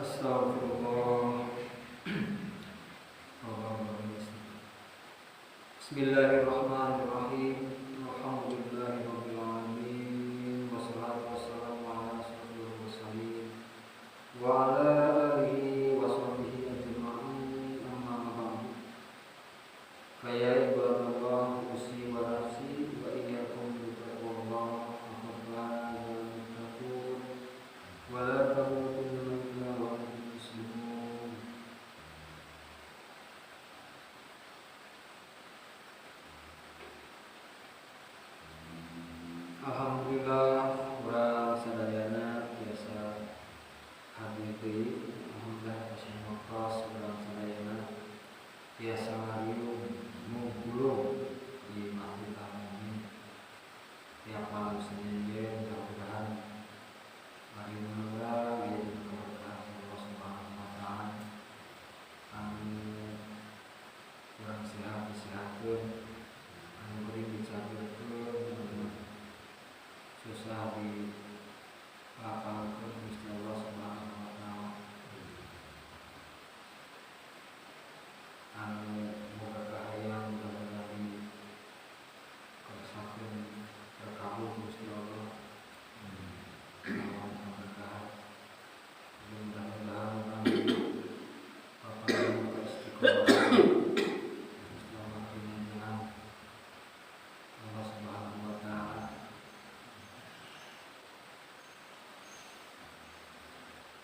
Astagfirullah. Bismillahirrahmanirrahim. Alhamdulillahirabbil alamin. Wassalatu wassalamu ala asyrofil mursalin wa ala alihi wa sahbihi ajma'in. Amma ba'du. Faya ibadallah usi wa nafsi wa iyyakum bittaqwallah wa taqullaha wa la tamutunna illa wa antum muslimun. Alhamdulillah urang sadayana biasa hadir deui. Alhamdulillah pasien waktos urang sadayana biasa ngariung mungkulung di masjid al-Mu'min tiap malam Senin ge. Mudah-mudahan hari menurut ya keberkahan Allah Subhanahu wa taala. Amin. Kurang sehat disehatkeun, anu beri dicagekeun, susah di lapangkeun Gusti Allah Subhanahu wa taala. Anu boga kahayang mudah-mudahan dikersakakeun terkabul Gusti Allah. Allahumma berkah. Mudah-mudahan kami Bapak istiqomah selama dengan Allah Subhanahu wa taala.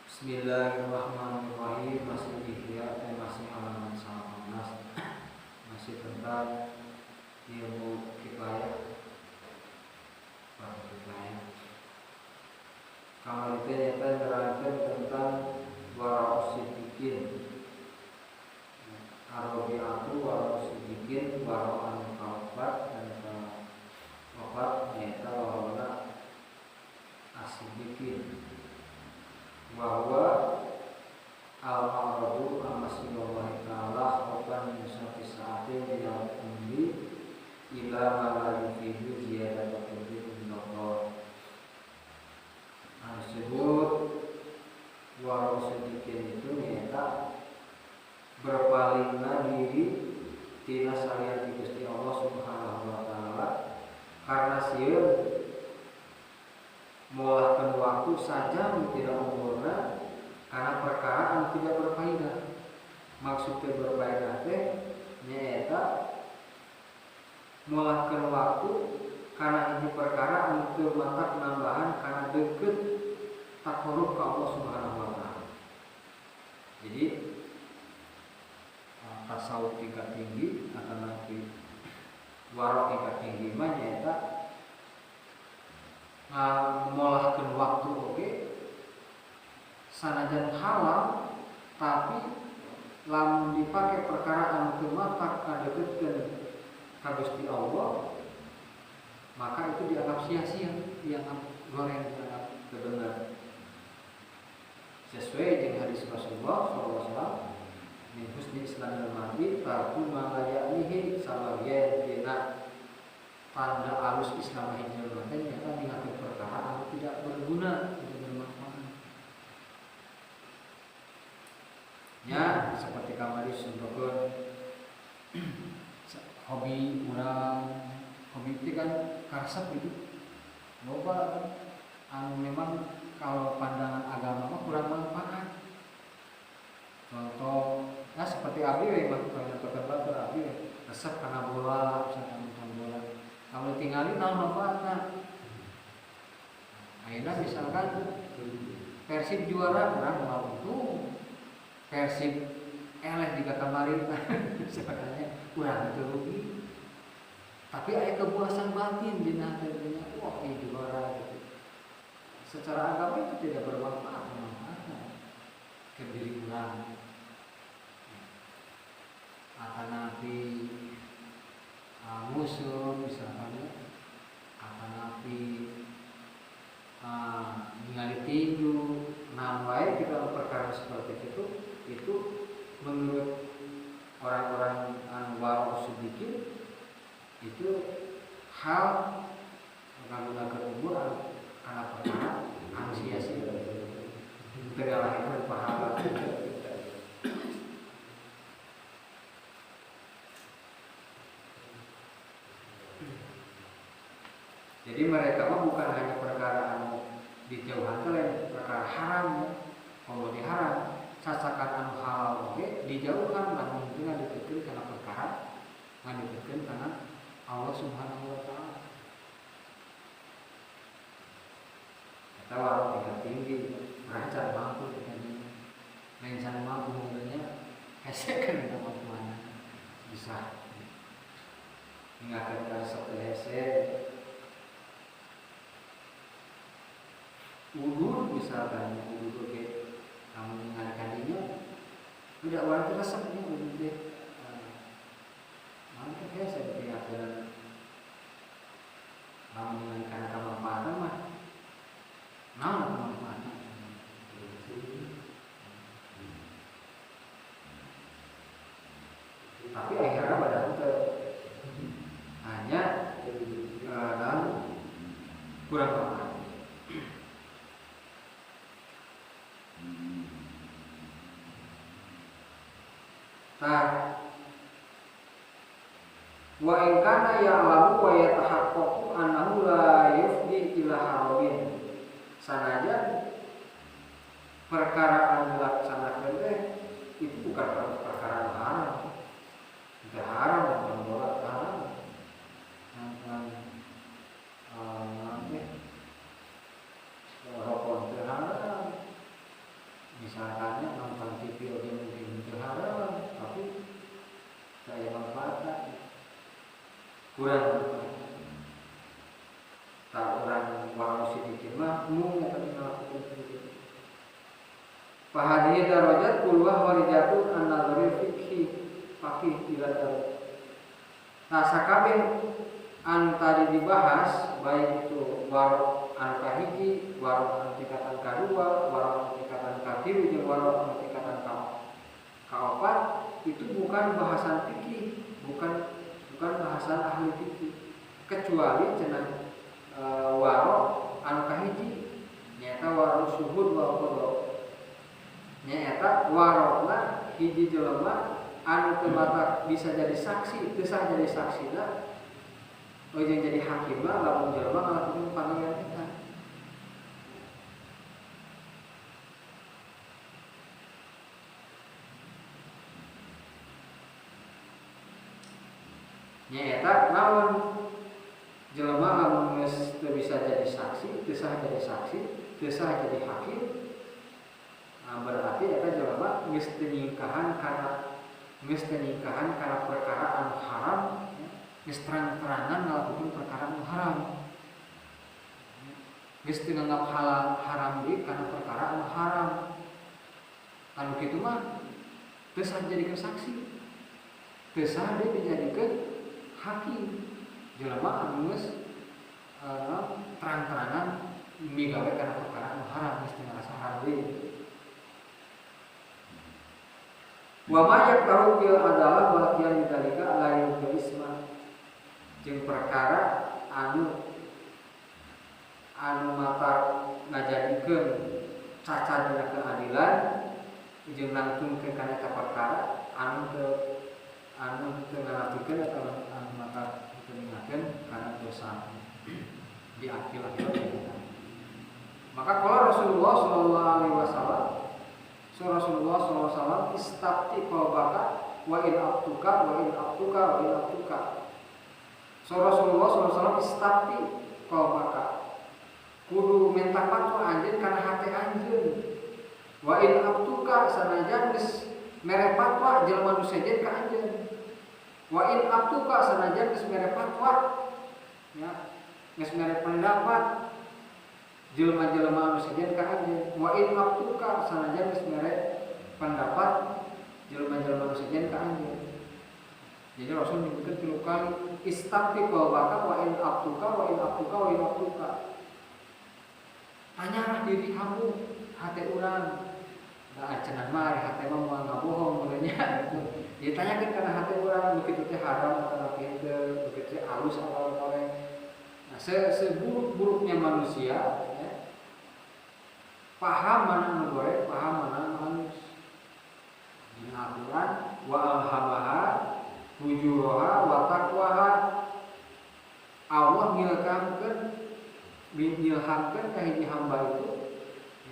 Bismillahirrahmanirrahim. Masih Ihya, masih halaman 18, masih tentang ilmu kifayah. Kamar itu nyata nerangkan tentang wara'us siddiqin. Arabiatu wara'us siddiqin wara'an kaufat dan kaufat nyata wara'ana as-siddiqin. Bahwa al-ma'radu amasillahi ta'ala khawfan min syarri sa'atin minal umri ila ma la yufidu ziyadatan min Allah. Disebut wara'us siddiqin itu nyata berpalingna diri tina salian Gusti Allah Subhanahu wa taala karena sieun meolahkeun waktu saja tidak umurna karena perkara anu tidak berfaedah. Maksudnya berfaedah teh nyaeta meolahkeun waktu karena ini perkara anu teu matak nambahan karena deukeut takarrub ka Allah Subhanahu wa taala. Jadi tasawuf tingkat tinggi akan nanti warok tingkat tinggi mah nyaeta memolahkeun waktu oke sanajan halal tapi lamun dipake perkara anu teu matak kadeukeutkeun ka Gusti Allah maka itu dianggap sia-sia, dianggap goreng, dianggap kebenar. Sesuai dengan hadis Rasulullah SAW, min husni islamil mar'i tarku ma la ya'nihi sabagian dina tanda alus Islam hijau mate nyata ninggalkeun perkara anu tidak berguna, tidak bermanfaat. Ya, seperti kamari contohkeun hobi urang, hobi itu kan karsep gitu. Loba anu memang kalau pandangan agama mah kurang manfaat. Contoh, nah seperti abdi we mah contohkeun batur abdi we resep kana bola, misalkan nonton bola. Kalau tinggalin naon manfaatna? Ayeuna misalkan Persib juara kurang moal untung. Persib eleh di kamari sebenarnya kurang itu rugi. Tapi aya kepuasan batin dina hatinya, wah ini juara gitu. Secara agama itu tidak bermanfaat, ke diri urang. Akan nabi musuh misalnya, akan nabi ningali tinju, nah wae kita perkara seperti itu menurut orang-orang wara'us siddiqin itu hal menggunakan umur karena perkara anu sia-sia. tengah lahir pahala. Jadi mereka mah bukan hanya perkara anu dijauhan lain perkara haram ya. Kalau diharam sasakan anu halal oke dijauhkan namun dengan dipikir karena perkara ngan dipikir karena Allah Subhanahu wa taala. Kita warung tingkat tinggi derajat mampu dengan mencan mampu mobilnya hese kan kita mampu mana bisa mengingatkan kita seperti hese udur misalkan udur ke kamu mengingatkan dia tidak orang itu resepnya udur deh mana hese mengingatkan kamu mengingatkan kamu apa mah nah manfaatnya tapi akhirnya pada itu hanya dan kurang paham. Nah, wa in kana ya'lamu wa yatahaqqaqu annahu la yufdi ila haramin. Sanajan perkara anu dilaksanakeun teh itu bukan perkara haram. Tidak haram dan membawa haram. Rokok itu haram. Misalnya nonton TV oke mungkin itu haram, tapi saya manfaatkan kurang manfaat. Tak orang walau sedikit mah mungkin tapi melakukan sedikit. Fahadhihi darajat kulluha warijatun an-nadhari fikhi faqih ila darajat. Nah sakabeh anu tadi dibahas baik itu warok anu kahiji, warok anu tingkatan kadua, warok anu tingkatan katilu jeung warok anu tingkatan kaopat itu bukan bahasan fikih, bukan bahasan ahli fikih kecuali cenah warok anu kahiji nyaeta warok syuhud wa qada nyaeta warokna hiji jelema anu teu batak bisa jadi saksi teu sah jadi saksina jeung jadi hakimna lamun jelema ngalakukeun panggilan eta nyaeta naon jelema lamun geus teu bisa jadi saksi, teu sah jadi saksi, teu sah jadi hakim. Nah, berarti eta jelema geus teu nyingkahan karena perkara anu haram, geus terang-terangan ngalakukeun perkara anu haram. Geus teu nganggap halal haram deui karena perkara anu haram. Anu kitu mah teu sah dijadikeun saksi. Teu sah deui dijadikeun hakim. Jelema anu geus terang-terangan migawe karena perkara anu haram geus teu ngarasa haram deui. Wa ma yaqtaru bil adalah wa qiyam bidzalika la yuqisma jeung perkara anu mata ngajadikeun cacat dina keadilan jeung nangtungkeun kana eta perkara anu teu ngarasikeun atawa anu mata diingatkeun kana dosa di akhir-akhir. Maka kalau Rasulullah SAW istafti qalbaka wa in abtuka wa in abtuka wa in abtuka. So Rasulullah SAW istafti qalbaka kudu minta fatwa anjeun kana hate anjeun. Wa in abtuka sanajan geus mere fatwa jelema nu sejen ka anjeun. Wa in abtuka sanajan geus mere fatwa ya geus mere pendapat jelema-jelema anu sejen ka anjeun. Wa in abtuka sanajan geus mere pendapat jelema-jelema anu sejen ka anjeun. Jadi Rasul menyebutkan 3 kali istafti qalbaka wa in abtuka wa in abtuka wa in abtuka. Tanyalah diri kamu hati urang. Da cenah mah hati mah moal ngabohong mulanya gitu. Ditanyakeun kana hati urang nu kitu teh haram atawa kitu, nu kitu teh alus atawa oleh. Nah, seburuk-buruknya manusia ya, paham mana anu goreng, paham mana anu halus. Dina Al-Qur'an wa alhamaha fujuraha wa taqwaha. Allah ngilhamkeun ka hiji hamba itu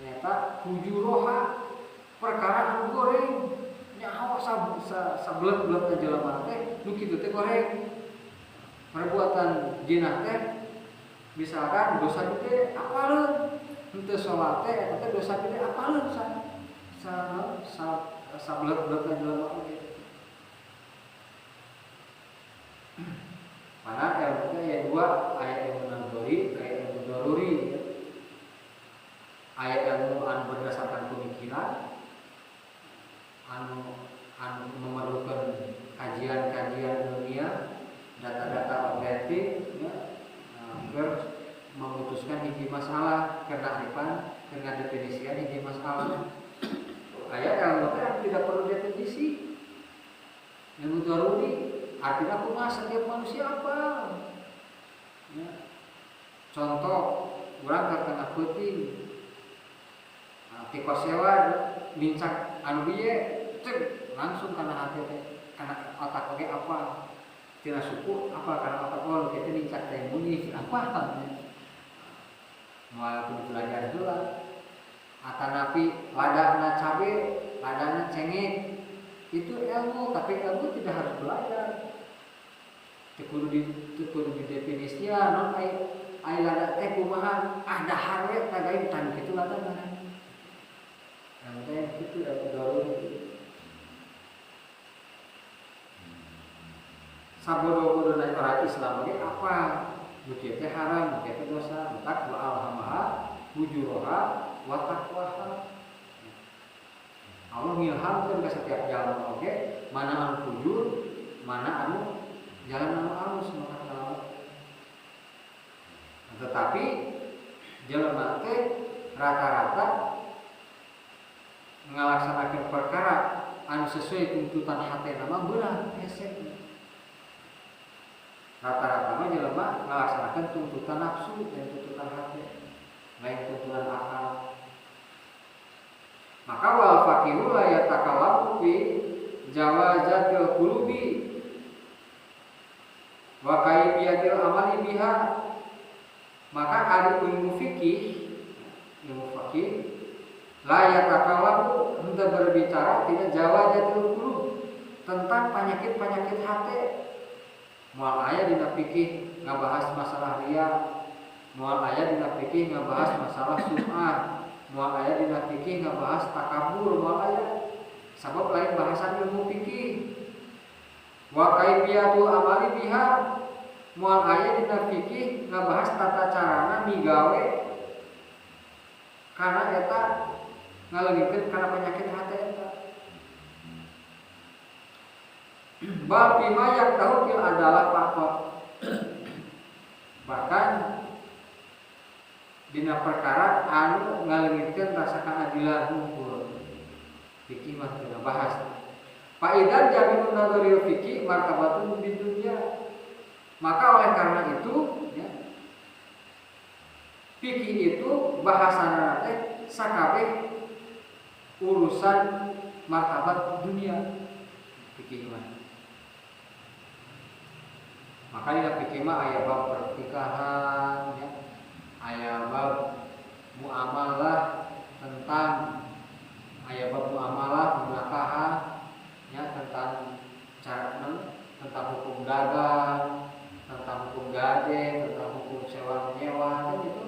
nyata fujuraha perkara anu goreng. Nyawa sabelet-belet jelema teh nu kitu teh goreng. Perbuatan jinah teh misalkan dosa gede apaleun, henteu salat teh eta teh dosa gede apaleun sabelet-belet jelema teh. Mana ilmu teh aya dua, aya ilmu nadzori, aya ilmu daruri. Aya ilmu anu berdasarkan pemikiran, anu memerlukan kajian-kajian dunia, data-data objektif, ya, agar memutuskan hiji masalah karena arifan dengan definisian hiji masalah. Aya ilmu yang tidak perlu definisi, ilmu daruri, artinya kumaha setiap manusia apa? Ya. Contoh, urang terkena peuting, tikos sewa, mincak anu bieu cek langsung karena hati teh karena otak oge apa tina suku apa karena otak oh kitu nincak teh bunyi apa moal kudu belajar heula atanapi ladana cabe ladana cengek itu ilmu tapi ilmu tidak harus belajar kudu di definisian non ai lada teh kumaha dahar we tagay tan kitu ladana ilmu teh kitu ilmu daruri. Sabodo-bodo dari orang Islam ini apa? Mukieu teh haram, mukieu teh dosa, mutak wa alhamaha fujuraha wa taqwaha. Allah ngilhamkeun ka setiap jalan oge, mana anu fujur, mana anu jalan anu alus maka salah. Tetapi jelema teh rata-rata ngalaksanakeun perkara anu sesuai tuntutan hatena mah beunang hese. Rata-rata mah jelema ngalaksanakeun tuntutan nafsu dan tuntutan hati, lain tuntutan akal. Maka wal faqihu la yatakallamu fi jawazatil qulubi wa kayfiyatil amali biha. Maka ari ilmu fikih, ilmu faqih la yatakallamu henteu berbicara tidak jawazatil qulub tentang penyakit-penyakit hati. Moal aya dina fikih ngabahas masalah riya, moal aya dina fikih ngabahas masalah sum'ah, moal aya dina fikih ngabahas takabur, moal aya sabab lain bahasan ilmu fikih. Wa kaifiyatul amali biha, moal aya dina fikih ngabahas tata carana migawe kana eta ngaleungikeun kana penyakit hati eta. Bab bima yang tahu fil adalah fakot. Bahkan dina perkara anu ngaleungikeun rasa keadilan hukum fikih mah teu bahas. Fa idzan jami'un nadharil fikih martabatun bid dunya. Maka oleh karena itu ya, fikih itu bahasana teh sakabeh urusan martabat dunia fikih mah. Maka dina fikih mah aya bab pertikahan ya, aya bab muamalah tentang aya bab muamalah munakahah ya tentang cara tentang hukum dagang, tentang hukum gade, tentang hukum sewa menyewa kan itu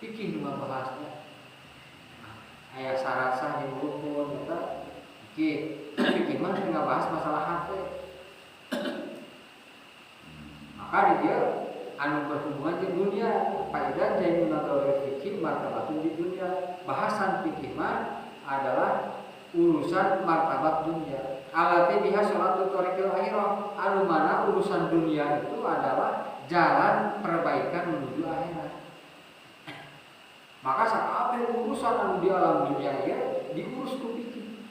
fikih mah bahasnya. Aya syarat sah jeung rukun eta fikih mah ngabahas masalah hati. Maka dia anu berhubungan di dunia, faedah jainun nadharil fikih martabatun di dunia. Bahasan fikih mah adalah urusan martabat dunia. Alati biha sholatu thariqil akhirah. Anu mana urusan dunia itu adalah jalan perbaikan menuju akhirat. Maka sakabeh urusan anu di alam dunia ieu diurus ku fikih.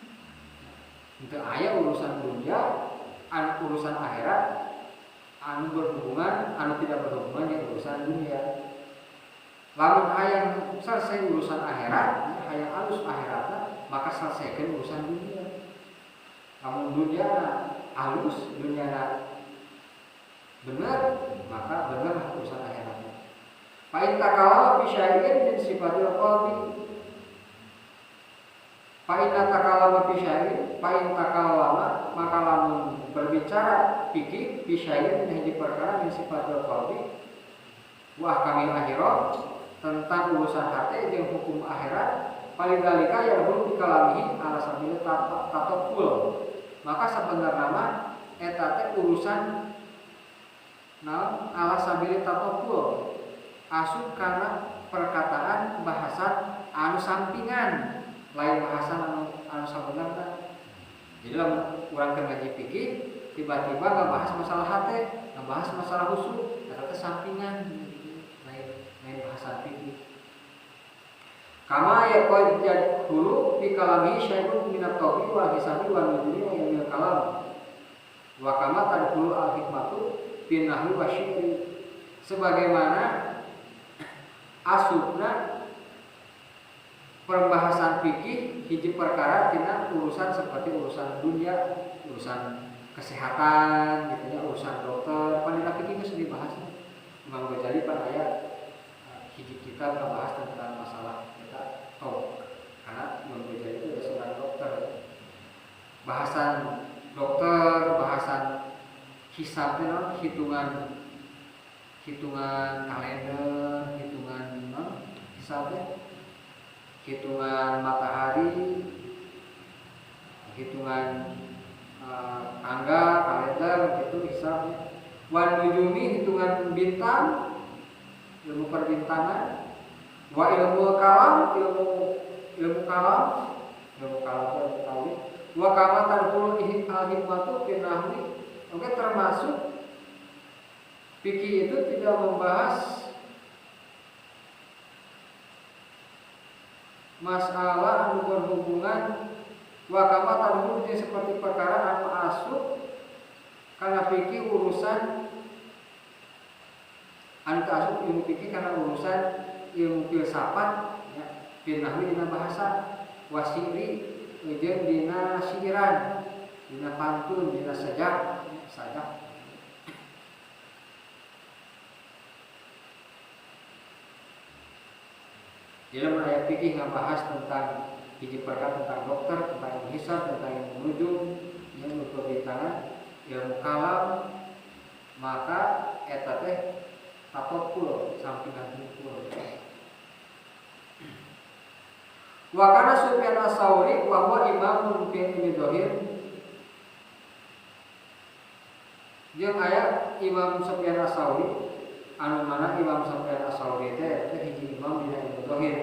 Henteu aya urusan dunia, anu urusan akhirat anu berhubungan, anu tidak berhubungan dengan urusan dunia. Lamun hayang selesai urusan akhirat, hayang alus akhiratna, maka selesaikan urusan dunia. Lamun dunia alus, dunia benar, maka benar urusan akhiratnya. Fa'in takallama fi syai'in min sifatil qalbi. Fa'in takallama fi syai'in, fa'in takallama maka lamun berbicara fikih fi syai'in hiji perkara min sifatil qalbi wa ahkamil akhirat tentang urusan hati jeung hukum akhirat, palidalika yarhul bikalamihi ala sabil tataqul. Maka sebenarnya mah eta teh urusan naon ala sabil tataqul. Asup kana perkataan bahasan anu sampingan lain bahasan anu sabenerna. Jadi lamun urang keur ngaji fikih tiba-tiba ngebahas masalah hate, ngebahas masalah usul, eta teh sampingan lain bahasan fikih. Kama yaqad yadkhulu fi kalami syai'un min at-tawbi wal hisabi wal nujumi wa ilmil kalam. Wa kama tadkhulu al-hikmatu fi nahwi wa syi'ri. Sebagaimana asupna pembahasan fikih hiji perkara tina urusan seperti urusan dunia, urusan kesehatan gitu ya, urusan dokter, pandina fikih geus dibahas. Imam Ghazali pan aya hiji kitab ngebahas tentang masalah kita tahu. Karena Imam Ghazali itu adalah seorang dokter. Bahasan dokter, bahasan hisabnya, hitungan kalender, hitungan hisabnya, hitungan matahari, hitungan tanggal, kalender, gitu hisabnya. Wan nujumi hitungan bintang, ilmu perbintangan. Wa ilmu kalam, ilmu kalam tauhid. Wa kama tadkhulu al-hikmatu fi nahwi. Oke, termasuk fikih itu tidak membahas masalah anu berhubungan wa kama tadkhulu seperti perkara anu asup karena fikih urusan anu asup ilmu fikih karena urusan ilmu filsafat ya, fi nahwi dina bahasa wasiri jeung dina syiran, dina pantun, dina sajak. Dalam ayat fikih ngebahas tentang hiji perkara tentang dokter, tentang ilmu hisab, tentang ilmu nujum, ilmu perbintangan, ilmu kalam, maka eta teh tataqul sampingan hukum. Wa kana Sufyan as-Tsauri wa huwa imamun fi ilmi dzahir. Jeung aya Imam Sufyan as-Tsauri anu mana Imam Sufyan as-Tsauri teh hiji imam dina ilmu dzahir.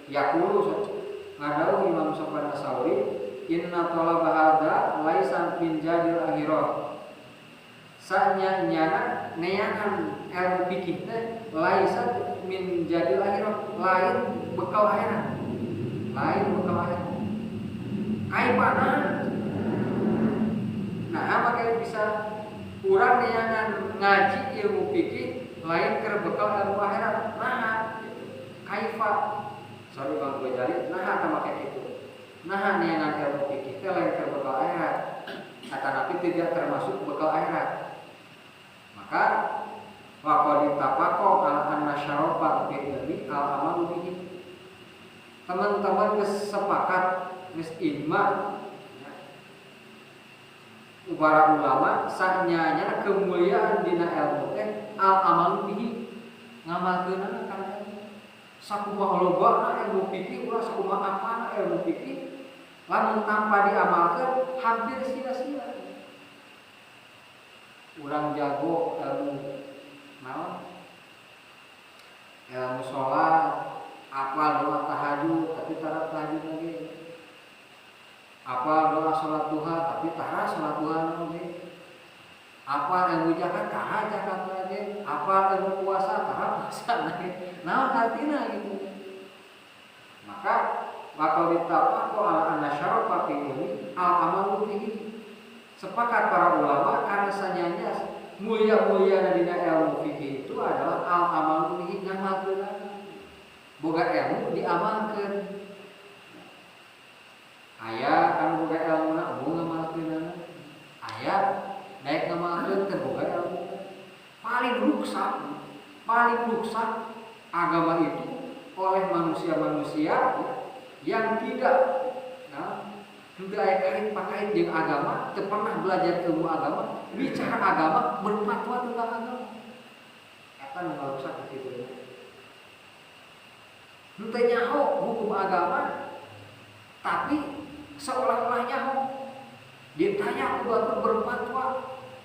Yaqulu ngadawuh Imam Sufyan as-Tsauri, inna talaba hadza laisa min jadil akhirah. Sanyana neangan ilmu fikih teh laisa min jadil akhirah, lain bekal akhirat. Kaipana? Nah, maka bisa urang neangan ngaji ilmu fikih lain keur bekal ilmu akhirat. Nah, kaifa? Sorry Bang Ghazali, nah eta make kitu. Nah, neangan ilmu fikih teh lain keur bekal akhirat. Atanapi tidak termasuk bekal akhirat. Maka waqad tafaqqa ala anna syarafa fi ilmi al-amalu bihi. Teman-teman sepakat geus ijma para ulama sanyanya kemuliaan dina ilmu teh al-amalu bihi, ngamalkeunna kana sakumaha lobana ilmu fikih ulah sakumaha apana ilmu fikih lamun tanpa diamalkeun hampir sia-sia. Urang jago ilmu naon? Ilmu sholat, apal doa tahajud tapi tara tahajud lagi. Apal doa sholat duha tapi tara sholat duha lagi. Apal ilmu zakat tara zakat lagi. Apal ilmu puasa tara puasa lagi. Naon artina gitu. Maka bakal ditapaq ala anna syarafa fi ilmi al-amalu bihi. Sepakat para ulama karena sanyanya mulia-mulia dina ilmu fikih itu adalah al-amalu bihi, ngamalkeunna. boga ilmu diamalkeun. Aya anu boga ilmuna embung ngamalkeunana. Aya daek ngamalkeun teu boga ilmu. Paling rusak agama itu oleh manusia-manusia yang tidak kait pakait jeung agama, teu pernah belajar ilmu agama, bicara agama, berfatwa tentang agama. Eta nu ngarusak kitu. Henteu nyaho hukum agama, tapi seolah-olah nyaho. Ditanya ku batur berfatwa,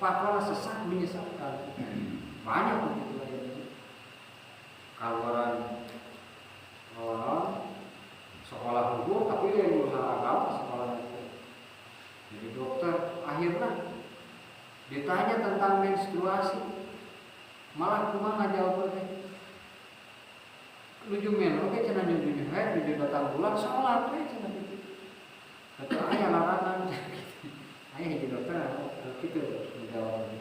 fatwa sesat menyesatkan. Banyak begitu aja. Kalau orang sekolah hukum tapi dia urusan agama sekolah itu. Jadi dokter akhirnya ditanya tentang menstruasi, malah kumaha jawabnya. Nuju men, oke cenah nuju haid di datang bulan salat we cenah kitu. Betul aya larangan. Aya hiji dokter kitu menjawab.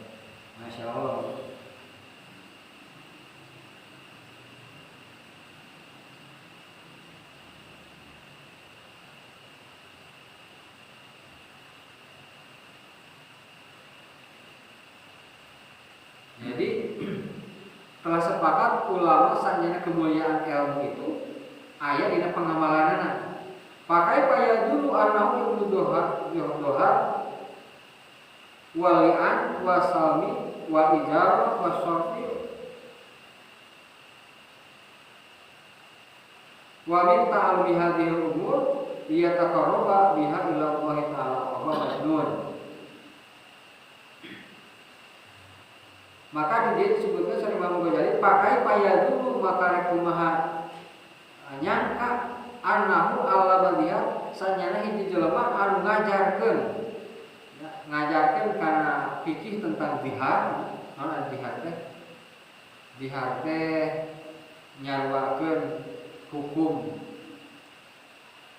Masya Allah. Jadi telah sepakat ulama sanjana kemuliaan ilmu itu aya dina pengamalanana. Pakai paya dulu anahu doha walian wasami wa ijarah wasorfi wa min ta'alumi hadhihi al-umur liyataqarraba biha ila Allah ta'ala wa majnun. Maka di dia disebutkan Syekh Imam Ghazali pakai paya dulu maka rek kumaha nyangka anahu alabadiha sanyana hiji jelema anu ngajarkeun kana fikih tentang zihar. Naon zihar teh? Zihar teh nyaruakeun hukum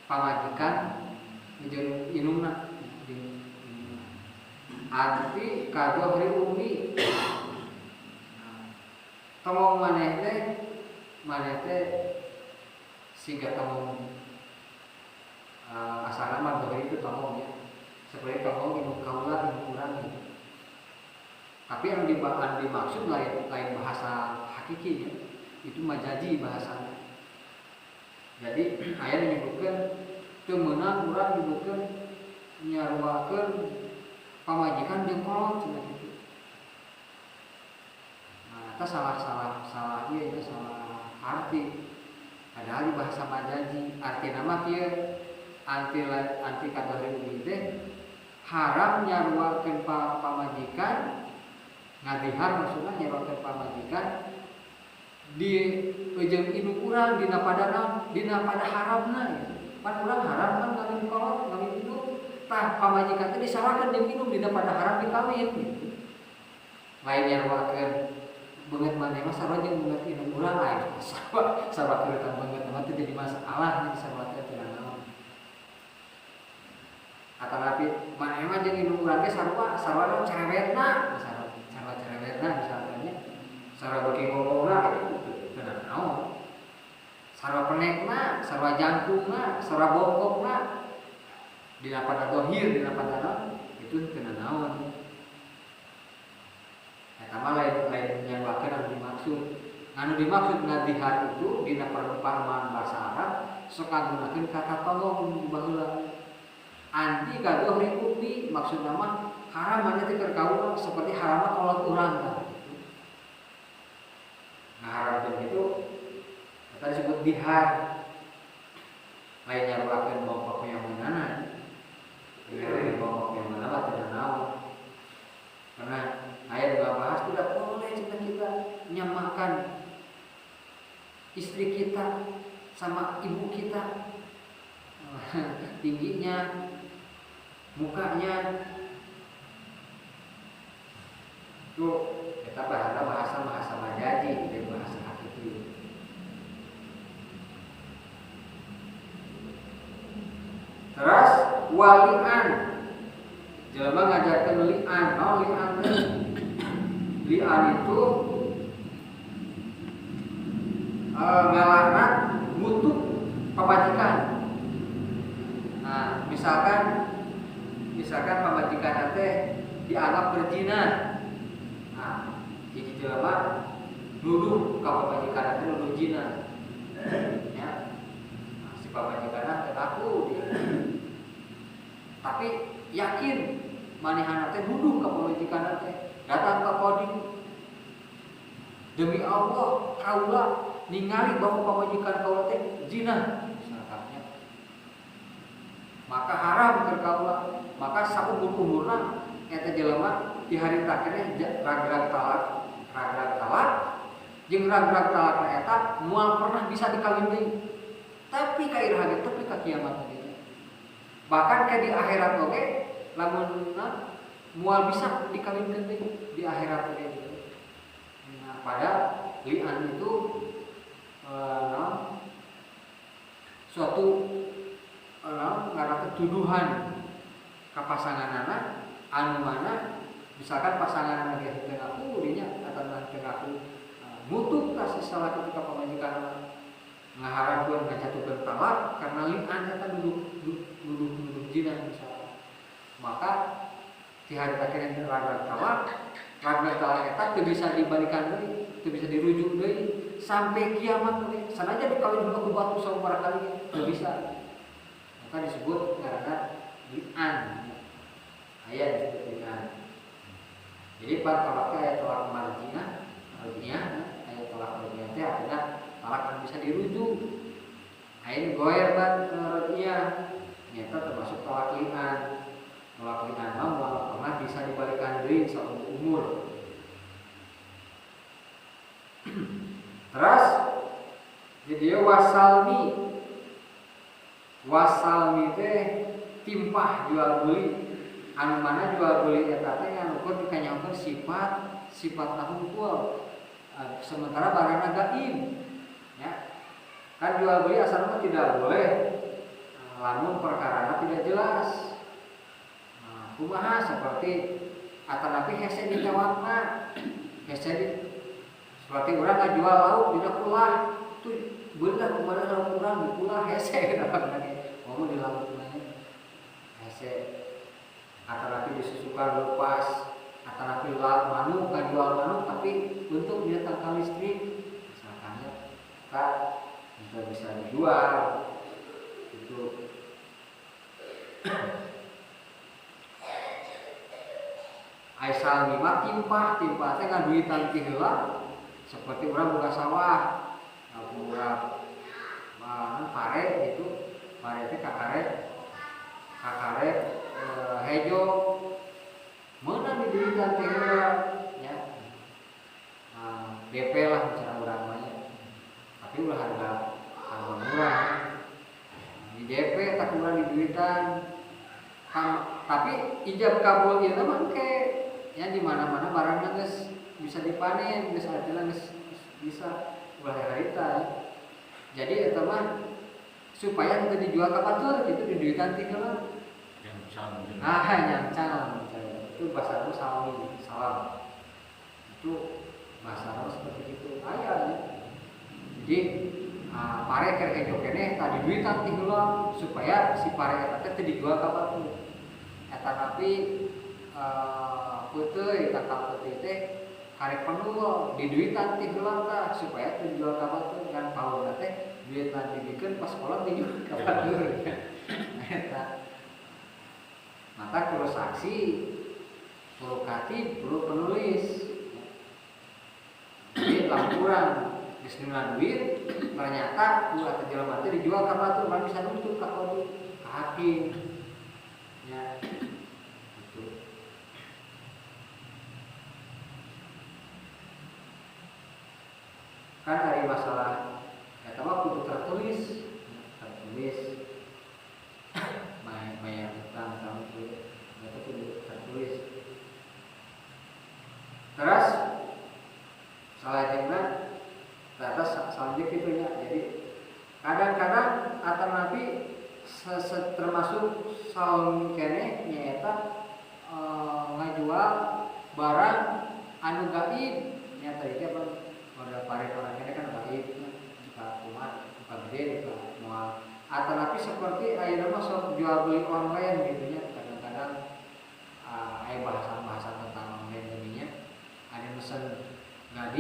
pamajikan jeung inumna arti kadohri umi. Tomong maneh teh siga tomong asal nama dohri itu tomong ya. Seperti tomong ilmu kaula ilmu urang gitu. Tapi yang dimaksud lain bahasa hakikinya, itu majazi bahasanya. Jadi aya menyebutkan teu meunang urang nyebutkeun nyaruakeun pamajikan jeung kolot cenah kitu. Nah, itu salah ieu itu salah arti. Padahal di bahasa majazi arti nama kieu anti kata umi teh haram nyaruakeun pamajikan ngadihar maksudna nyaruakeun pamajikan di jeung induk urang dina pada haramna ya. Pan urang haram kan ngawin kolot ngawin induk tah pamajikan teh disalahkeun jeung induk dina pada haram dikawin gitu. Lain nyaruakeun beungeut maneh mah sarua jeung beungeut induk urang lain sarua keur beungeut mah teh jadi masalah nya sarua teh teu naon. Atanapi maneh mah jeung induk urang teh sarua cerewetna sarua cerewetna misalnya sarua beuki ngomongna teu naon. Sarua penekna, sarua jangkungna, sarua bongkokna dina pada dohir, dina pada naon itu teu naon. Eta mah lain yang wakeun anu dimaksud. Anu dimaksud ngadihar itu dina perumpamaan bahasa Arab sok ngagunakeun kata tolong baheula. Anti kadohri umi maksudna mah haram maneh teh keur kaula seperti haramna kolot urang tah. Nah haram itu kita disebut dihar. Lain nyaruakeun bongkok yang meunana. Lain bongkok yang meunana teu naon. Karena ayat juga bahas tidak boleh kita nyamakan istri kita sama ibu kita, tingginya, mukanya, tuh kita bahasa majazi dan bahasa hakiki. Terus walian, jelema ngajarkeun lian, lian teh. Lian itu ngalaknat jelema nuduh ka pamajikan teh nuduh jina. Ya. Nah, si pamajikan teh ngaku dia. Tapi yakin manehana teh nuduh ka pamajikan teh datang ka kodim. Demi Allah kaula ningali bahwa pamajikan kaula teh zina misalkannya. Maka haram keur kaula, maka saumur-umurna eta jelema di hari terakhirnya ragrag talak jeung ragrag talak eta moal pernah bisa dikawin deui. Tapi ka iraha tapi ka kiamat teh. Bahkan ke di akhirat oge lamun moal bisa dikawinkeun deui di akhirat oge. Nah, pada li'an itu suatu ngaranna tuduhan ka pasanganana anu mana misalkan pasangan lagi teu ngaku dinya atawa teu ngaku mutu ka salah ketika pamajikan ngaharapkeun ngacatukeun talak karena li'an eta duduk zina misalkan. Maka di hari terakhir ragrag talak eta teu bisa dibalikan deui, teu bisa dirujuk deui sampai kiamat deui. Sanajan dikawin heula ku batu sabaraha kali teu bisa. Maka disebut ngaranna li'an. Aya disebut li'an. Jadi pada talaknya aya talak marjinah, aya talak marjinah teh artinya talak anu bisa dirujuk. Aya goer rajiyah, nyata termasuk talak li'an. Talak li'an mah pernah bisa dibalikan deui saumur umur. Terus jadi wasalmi teh timpah jual beli. Anu mana jual beli eta teh nganukeun dikanyakeun sifat hungkul. Sementara barangna gaib. Ya. Kan jual beli asalna tidak boleh lamun perkarana tidak jelas. Nah, kumaha seperti atanapi hese dijawabna. Hese seperti urang ngajual lauk dina kulah tu beunah kumaha lauk urang di kulah hese ngomong di lauk hese. Atanapi disusukan lepas, atanapi manuk, jual manuk tapi untuk dia tangkal listrik, misalkannya, kan bisa dijual, itu. Aisal mimah timpah teh ngaduitan ti heula, seperti urang boga sawah, urang pare itu, pare teh kakare hejo mana diberikan teh ya DP lah cara urang mah tapi ulah harga murah di DP tak urang diduitan tapi ijab kabul ieu mah ke ya di mana-mana barangna geus bisa dipanen geus artinya geus bisa ulah harita ya. Jadi eta mah supaya teu dijual ka batur kitu diduitan ti heula. Nyancang itu bahasa Arab salam itu bahasa Arab seperti itu ayahnya. Jadi pare keur hejo keneh tadi duitan ti heula supaya si pare eta teh dijual ka batu. Eta tapi peuteui kakak peuteui teh karek penuh di duitan ti heula tah supaya teu dijual ka batu kan paulna teh duitan dibikeun pas sekolah dijual ka batu. Eta maka perlu saksi, perlu katib, perlu penulis. Jadi laporan disinilah duit, ternyata buat jelema teh dijual ka batur, kan bisa nuntut ka kodim, ka hakim. Ya. Gitu. Kan dari masalah eta mah kudu tertulis. Maya utang sama itu tertulis. Terus salah jengna atas selanjutnya gitunya. Jadi kadang-kadang atau nabi termasuk salmi kene nyaeta ngajual barang anu gaib nyata itu apa pada pare orang kene kan gaib jika kumat jika gede jika mual atau nabi seperti ayeuna mah sok jual beli online gitu nya kadang-kadang aya bahasan tentang online jadinya ada pesan gade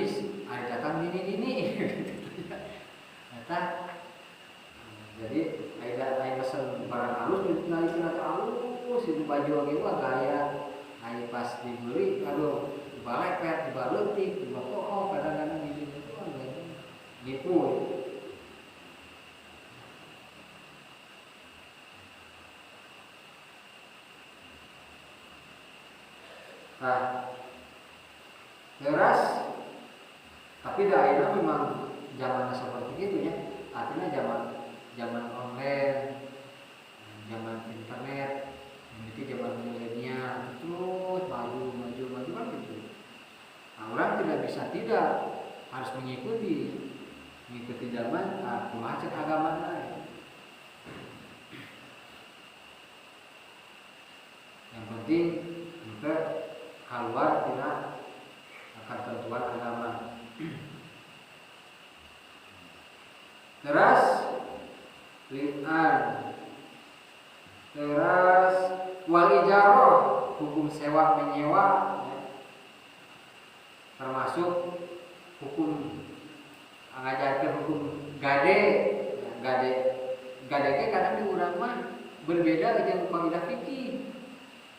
Eta jadi aya pesen barang halus dinalikeun teh halus itu baju oge mah gaya aya pas dibeli aduh dibalepet dibaleutik dibakoho kadang-kadang gitu. Nah, leras tapi daerah memang zamannya seperti itu ya. Artinya zaman online, zaman internet, itu zaman milenial terus maju kan gitu. Nah, orang tidak bisa tidak harus mengikuti zaman kumaha cek agama lain. Yang penting kita keluar tidak akan ketentuan agama. Teras li'an, teras wal ijarah, hukum sewa menyewa ya. Termasuk hukum ngajarkeun hukum gade ya, gade ke kadang di urang mah berbeda jeung kaidah fikih.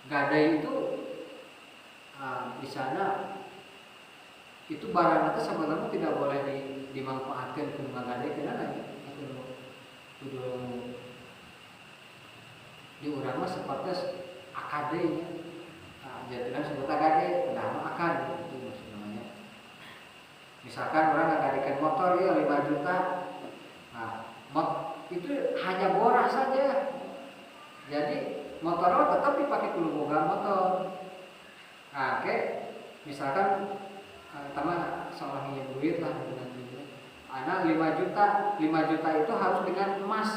Gade itu di sana itu barang itu sebenarnya tidak boleh dimanfaatkan ke ngagade kenapa ya? Kudu di urang mah seperti akade nya. Jadi kan sebut akade, padahal akad itu maksudnya. Misalkan orang ngagadekeun motor ya 5 juta. Nah, itu hanya boras saja. Jadi motor tetap dipakai kudu boga motor. Nah, oke. Misalkan teman seolah minjem duit lah dengan gitu. Anak 5 juta itu harus dengan emas.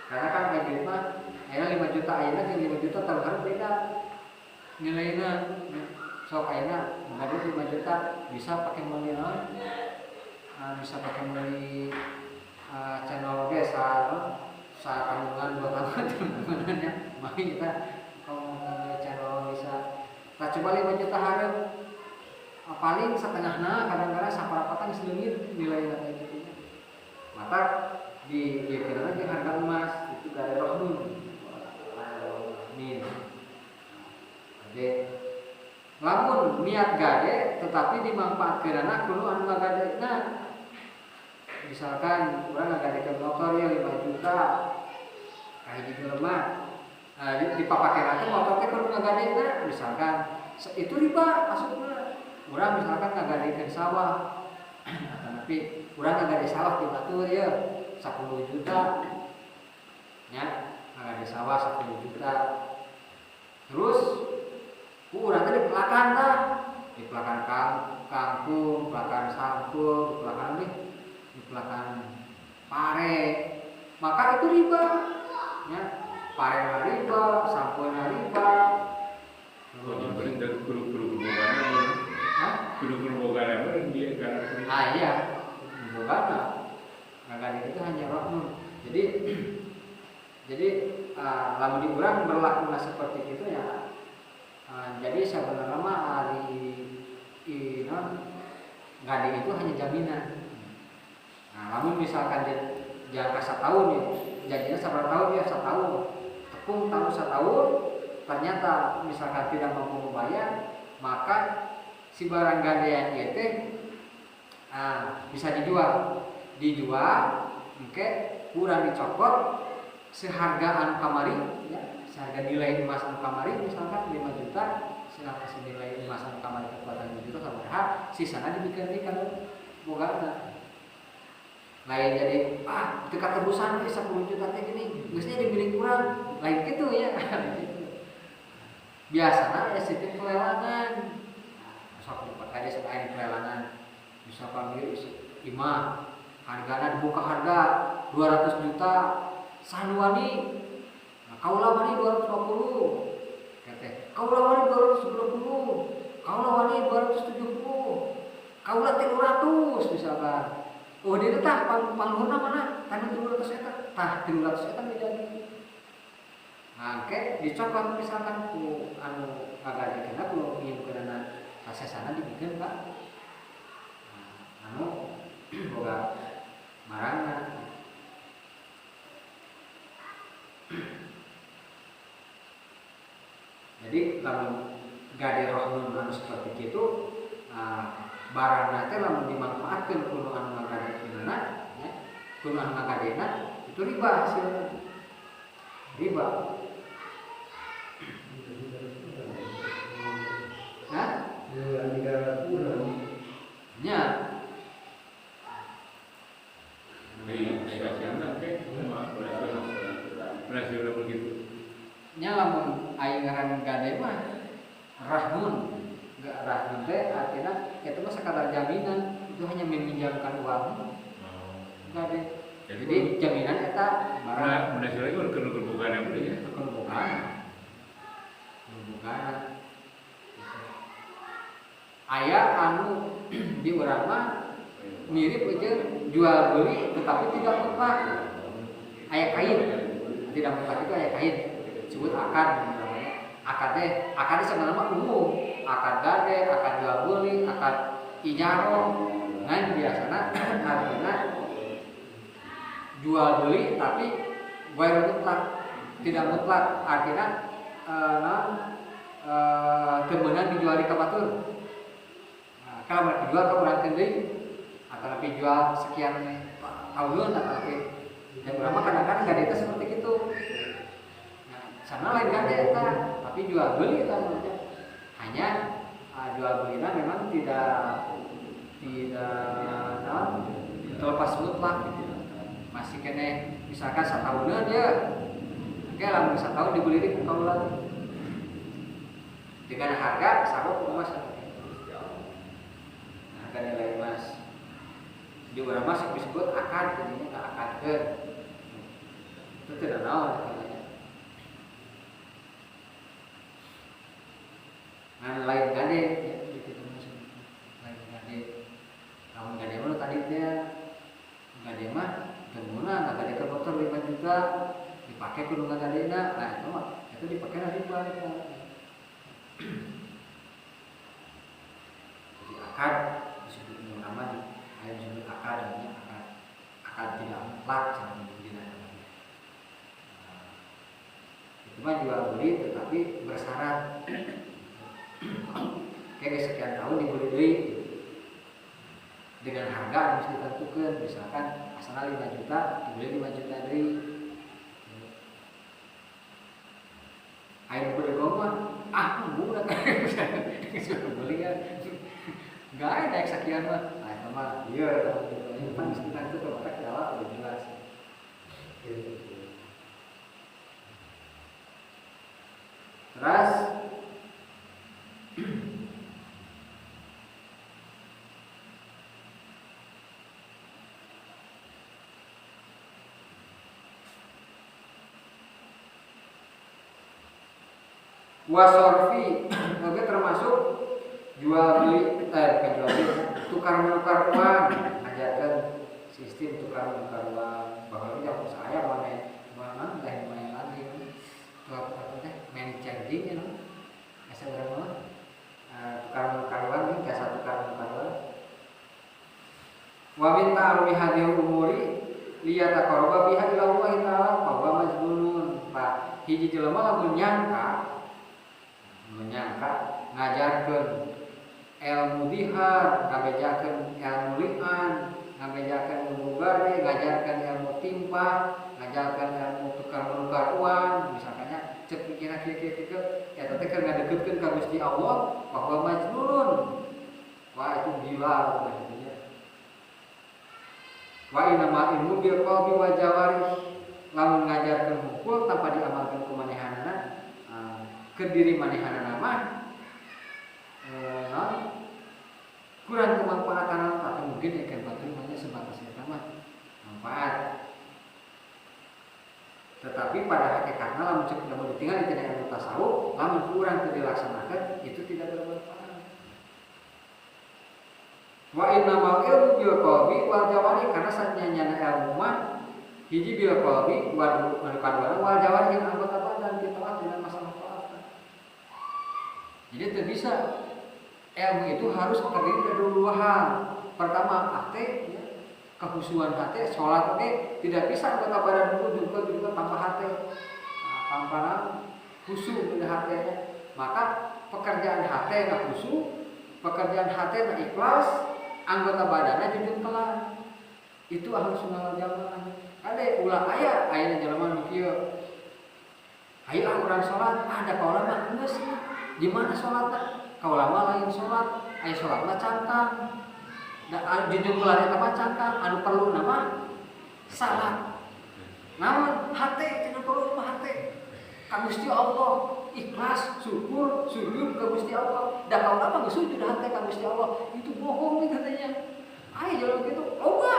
Karena kan kayak gitu mah, ayeuna 5 juta ayeuna jeung 5 juta tahun beda nilainya. Sok ayeuna nggadut 5 juta bisa pakai beli bisa pakai beli channel ge sa kandungan 2 tahun teman-temannya mah kita kalau channel bisa tak coba 5 juta hareup paling setengahna kadang-kadang saparapatan geus leungit nilainya kayak gitu. Maka di kenana harga emas itu gade rohnun min. Jadi lamun niat gade tetapi dimanfaatkeunana kudu anu ngagadena. Misalkan urang ngagadekeun motor ya 5 juta ka hiji jelema. Dipapakeun teh motor teh kudu ngagadena misalkan itu riba masukna. Urang misalkan ngagadekeun sawah tapi urang ngagade sawah di batur ya 10 juta nya ngagade sawah 10 juta terus urang teh dipelakan tah dipelakan kangkung, pelakan sampung, dipelakan pare maka itu riba ya pare riba, sampung riba. Guru-guru bogana mah dia kan. Iya, bogana. Ngagade itu hanya rohnun. Jadi lamun di urang berlaku seperti itu ya. Jadi sebenarnya mah ngade itu hanya jaminan. Nah, lamun misalkan jangka 1 tahun ya, janjinya sabar tahun ya 1 tahun. Tepung tahun 1 tahun, ternyata misalkan tidak mampu membayar, maka si barang gadean ieu teh bisa dijual, oke, kurang dicopot seharga anu kamari ya, seharga nilai emas anu kamari misalkan 5 juta, seharga nilai emas anu kamari kekuatan 5 juta sabaraha, sisana dibikeun di kana bogana. Lain jadi dekat tebusan 10 juta teh gini, geusnya dibeli kurang, lain gitu ya. Biasana ya sistem pelelangan. Sok dipakade sok aya di pelelangan. Misalkan ieu imah hargana dibuka harga 200 juta sanuani. Nah, kaula wani 250. Kate, kaula wani 290. Kaula wani 270. Kaula 300 misalkan. Oh dia tah paluhurna mana? Tanu 300 eta. Tah 300 eta beda gitu. Nah, dicopot misalkan ku anu ngagadekeunna ku ngieukeunna sasesana dibikeun Pak. boga marana. Jadi kalau gade roh nun anu seperti itu, barangna teh lamun dimanfaatkeun ku nu anu ngagadekeunna, ya, ku nu anu ngagadena itu riba hasilna. Riba. Hah? Ya. Nya lamun aing ngaran gade mah rahmun, enggak rahmun teh artinya itu mah sekadar jaminan, itu hanya meminjamkan uang. Gade. Jadi jaminan eta barang. Mun lagi keur bukan yang beli ya. Bukan. Aya anu di urang mah mirip aja jual beli tetapi tidak mutlak. Aya kain. Tidak mutlak itu aya kain. Disebut akad namanya. Akad sebenarnya umum. Akad gade, akad jual beli, akad ijaro. Nah, biasanya artinya jual beli tapi ghairu mutlak, tidak mutlak artinya temenan dijual di kabatur. Kalau dijual ke orang kending atau lebih jual sekian tahun atau lebih dan berapa kadang-kadang gade itu seperti itu. Nah, sana lain gade itu tapi jual beli itu hanya jual belinya memang tidak terlepas mutlak gitu. Masih kene misalkan 1 tahunan ya oke lah 1 tahun dibeli di kaulah dengan harga sabuk emas harga nilai emas di urang mas disebut akad jadinya tak akad ke itu tidak naon katanya. Nah lain gade ya gitu lain gade kamu gade mana tadi dia gade mah kemudian gade ke motor 5 juta dipakai kudu ngagadena, nah itu mah itu dipakai nanti buat jadi akad disebut nama di ayat disebut akad namanya akad tidak mutlak jangan digunakan. Itu mah jual beli tetapi bersyarat kayak sekian tahun dibeli deui dengan harga harus ditentukan, misalkan asalnya 5 juta dibeli 5 juta deui. Ayo berdegong mah budak sudah beli ya nggak ada sekian mah itu mah iya itu kan sekitar itu kalau pakai jawab udah jelas. Terus wasorfi itu termasuk jual beli bukan jual beli tukar menukar uang, ajarkan sistem tukar menukar uang bahwa tidak saya mana main lagi itu apa teh main changing ya asal berapa tukar menukar uang ini biasa tukar menukar uang. Wa min ta'alumi hadhihi umuri liyataqarraba biha ila Allah ta'ala fa huwa majnunun. Pak hiji jelema lamun menyangka ngajarkeun ilmu dihar, ngabejakeun ilmu li'an, ngabejakeun ilmu gade, ngajarkeun ilmu timpah, ngajarkeun ilmu tukar menukar uang, misalkannya cek pikiran kieu-kieu eta teh keur ngadeukeutkeun ka Gusti Allah, bahwa majnun. Wah itu gila maksudnya. Wa innamal ilmu bil qalbi wa jawarih. Lamun ngajarkeun hukul tanpa diamalkeun ku manehanana ke diri manehanana mah kurang kemanfaatan atau mungkin ikan batur hanya sebatas eta mah manfaat. Tetapi pada hakikatnya lamun cek mau ditinggal di ilmu tasawuf, lamun kurang teu dilaksanakeun itu tidak bermanfaat. Wa innamal ilmu bil qalbi wal jawari karena sanyana ilmu mah hiji bil qalbi wa kadua wal jawari yang anggota badan kita dengan masalah jadi tidak bisa ilmu itu harus terdiri dari 2 hal. Pertama hati, ya, kehusuan hati, sholat oke tidak bisa anggota badan dulu juga tanpa hati, tanpa khusyuk pada hatinya. Maka pekerjaan hati na khusyuk, pekerjaan hati na ikhlas, anggota badannya jujur kelar. Itu ahlus sunnah wal jamaah. Ada ulah ayah jelema nu kieu. Hayu urang sholat, ada kaula mah geus. Di mana sholatna? Kaula mah lain sholat, aya sholatna cangkang. Da jujur kelar eta mah cangkang, anu perlu nama salat. Namun hati cenah perlu mah hati. Ka Gusti Allah ikhlas, syukur, sujud ka Gusti Allah. Da kaula mah geus sujud hati ka Gusti Allah. Itu bohong katanya. Aya jalan gitu, loba.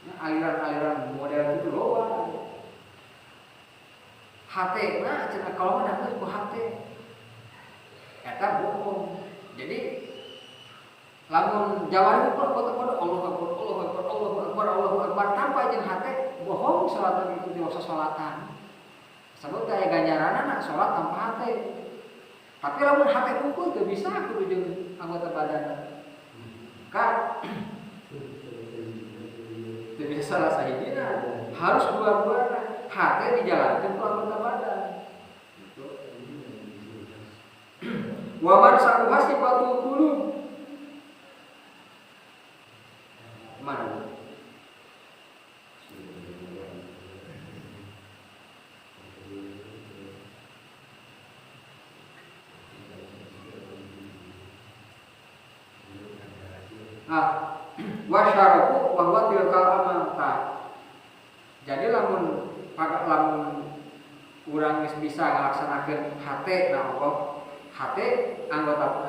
Nah, aliran-aliran model itu loba. Hati, nah cenah kalau mah datang ku hati. Eta bohong. Jadi lamun jawari foto-foto Allahu Akbar tanpa jeung hate bohong salatan itu dosa salatan. Sabab aya ganjaranna salat tanpa hate. Tapi lamun hate unggul teu bisa kudu jeung anggota badan. Ka teu bisa salah sahijina, harus dua-duana. Hate dijalankeun ku anggota badan. Wa man sa'uha sifatul qulub. Mana? Wa syaraku wa huwa tilkal amanta. Jadi lamun urang geus bisa ngalaksanakeun hate na Allah, hate anggota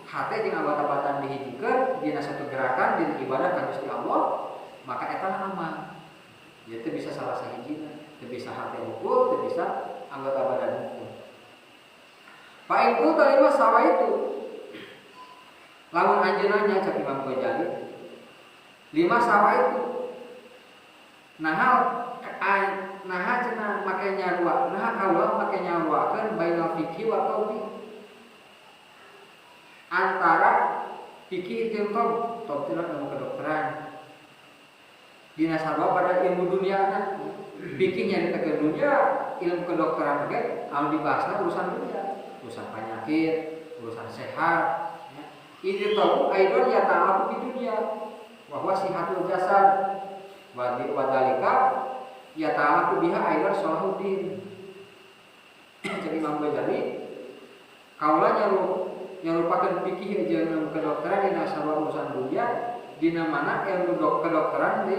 hate jeung anggota badan dihijikeun dina satu gerakan dina ibadah ka Gusti Allah, maka eta amal. Ieu teh bisa salah sahijina, teu bisa hate unggul, teu bisa anggota badan unggul. Fa in qulta lima sawa itu. Lamun anjeunna nya cak Imam Ghazali, lima sawa itu. Nah cenah make nyarua, nah kaula make nyaruakeun bainal fikih wa qauli. Antara fikih jeung tob ilmu kedokteran. Dina sarua pada ilmu duniana. Fikih nyaritakeun dunia, ilmu kedokteran ge anu dibahasna urusan dunia, urusan penyakit, urusan sehat. Ini tahu aidon ya ta'ala di dunia. Wa huwa sihatul jasad. Wa dalika ya ta'ala biha aidon salahuddin. Jadi Imam Ghazali kaula nyarupakeun fikih jeung kedokteran dina sarua urusan dunia, dina mana ilmu kedokteran di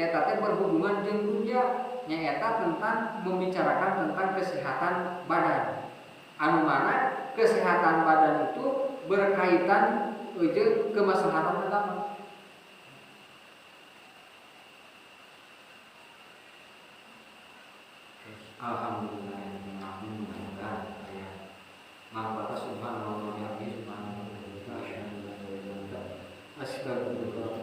eta teh berhubungan jeung dunia, nyaeta tentang membicarakan tentang kesehatan badan. Anu mana kesehatan badan itu berkaitan jeung kemaslahatan agama. Alhamdulillah Maka subhanallah wa bihamdihi subhanallah. Astagfirullah.